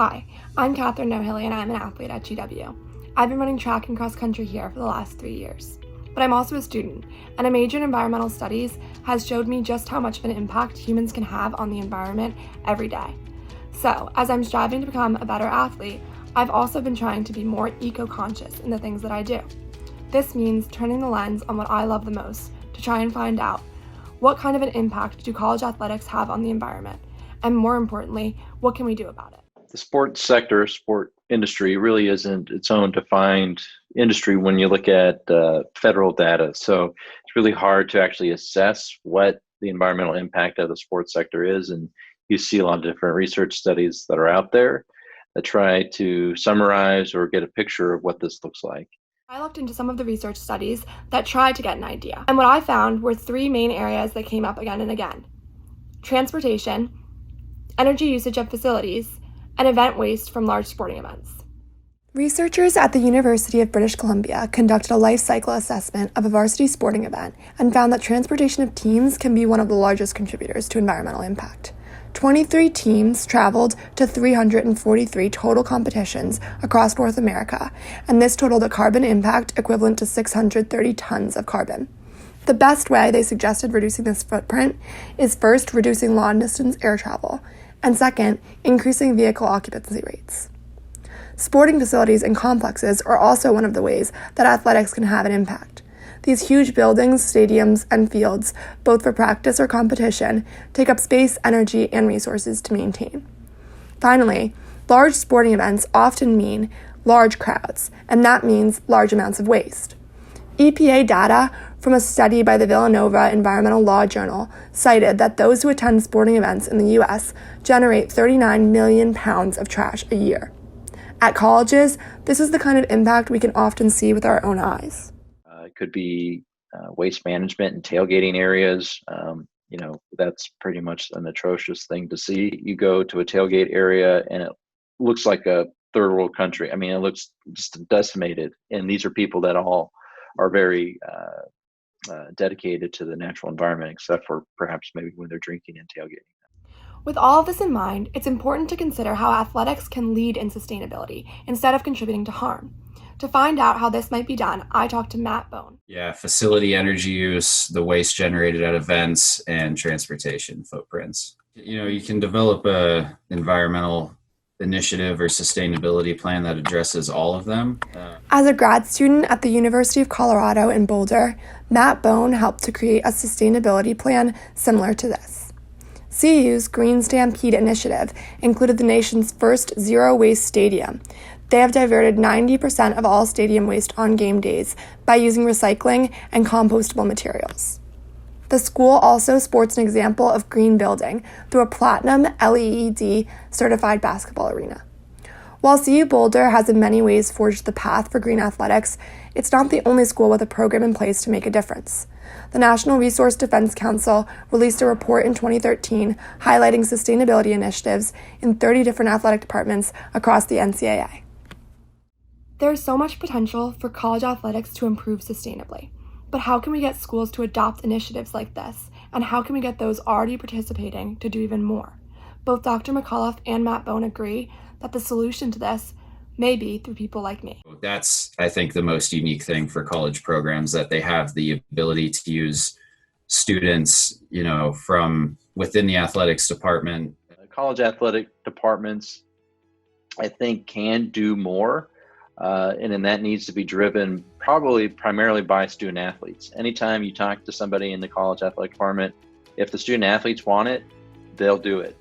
Hi, I'm Catherine Nohilly and I'm an athlete at GW. I've been running track and cross country here for the last 3 years. But I'm also a student, and a major in environmental studies has showed me just how much of an impact humans can have on the environment every day. So, as I'm striving to become a better athlete, I've also been trying to be more eco-conscious in the things that I do. This means turning the lens on what I love the most to try and find out what kind of an impact do college athletics have on the environment, and more importantly, what can we do about it? The sports sector, sport industry really isn't its own defined industry when you look at federal data. So it's really hard to actually assess what the environmental impact of the sports sector is. And you see a lot of different research studies that are out there that try to summarize or get a picture of what this looks like. I looked into some of the research studies that tried to get an idea, and what I found were 3 main areas that came up again and again: transportation, energy usage of facilities, and event waste from large sporting events. Researchers at the University of British Columbia conducted a life cycle assessment of a varsity sporting event and found that transportation of teams can be one of the largest contributors to environmental impact. 23 teams traveled to 343 total competitions across North America, and this totaled a carbon impact equivalent to 630 tons of carbon. The best way they suggested reducing this footprint is first reducing long-distance air travel, and second, increasing vehicle occupancy rates. Sporting facilities and complexes are also one of the ways that athletics can have an impact. These huge buildings, stadiums, and fields, both for practice or competition, take up space, energy, and resources to maintain. Finally, large sporting events often mean large crowds, and that means large amounts of waste. EPA data from a study by the Villanova Environmental Law Journal cited that those who attend sporting events in the U.S. generate 39 million pounds of trash a year. At colleges, this is the kind of impact we can often see with our own eyes. It could be waste management and tailgating areas. That's pretty much an atrocious thing to see. You go to a tailgate area and it looks like a third world country. I mean, it looks just decimated. And these are people that all are very dedicated to the natural environment, except for perhaps maybe when they're drinking and tailgating. With all of this in mind, it's important to consider how athletics can lead in sustainability instead of contributing to harm. To find out how this might be done, I talked to Matt Bone. Yeah, facility energy use, the waste generated at events, and transportation footprints. You can develop a environmental initiative or sustainability plan that addresses all of them. As a grad student at the University of Colorado in Boulder, Matt Bone helped to create a sustainability plan similar to this. CU's Green Stampede initiative included the nation's first zero-waste stadium. They have diverted 90% of all stadium waste on game days by using recycling and compostable materials. The school also sports an example of green building through a platinum LEED certified basketball arena. While CU Boulder has in many ways forged the path for green athletics, it's not the only school with a program in place to make a difference. The National Resource Defense Council released a report in 2013 highlighting sustainability initiatives in 30 different athletic departments across the NCAA. There is so much potential for college athletics to improve sustainably. But how can we get schools to adopt initiatives like this? And how can we get those already participating to do even more? Both Dr. McAuliffe and Matt Bone agree that the solution to this may be through people like me. That's, I think, the most unique thing for college programs, that they have the ability to use students, from within the athletics department. College athletic departments, I think, can do more. And then that needs to be driven probably primarily by student athletes. Anytime you talk to somebody in the college athletic department, if the student athletes want it, they'll do it.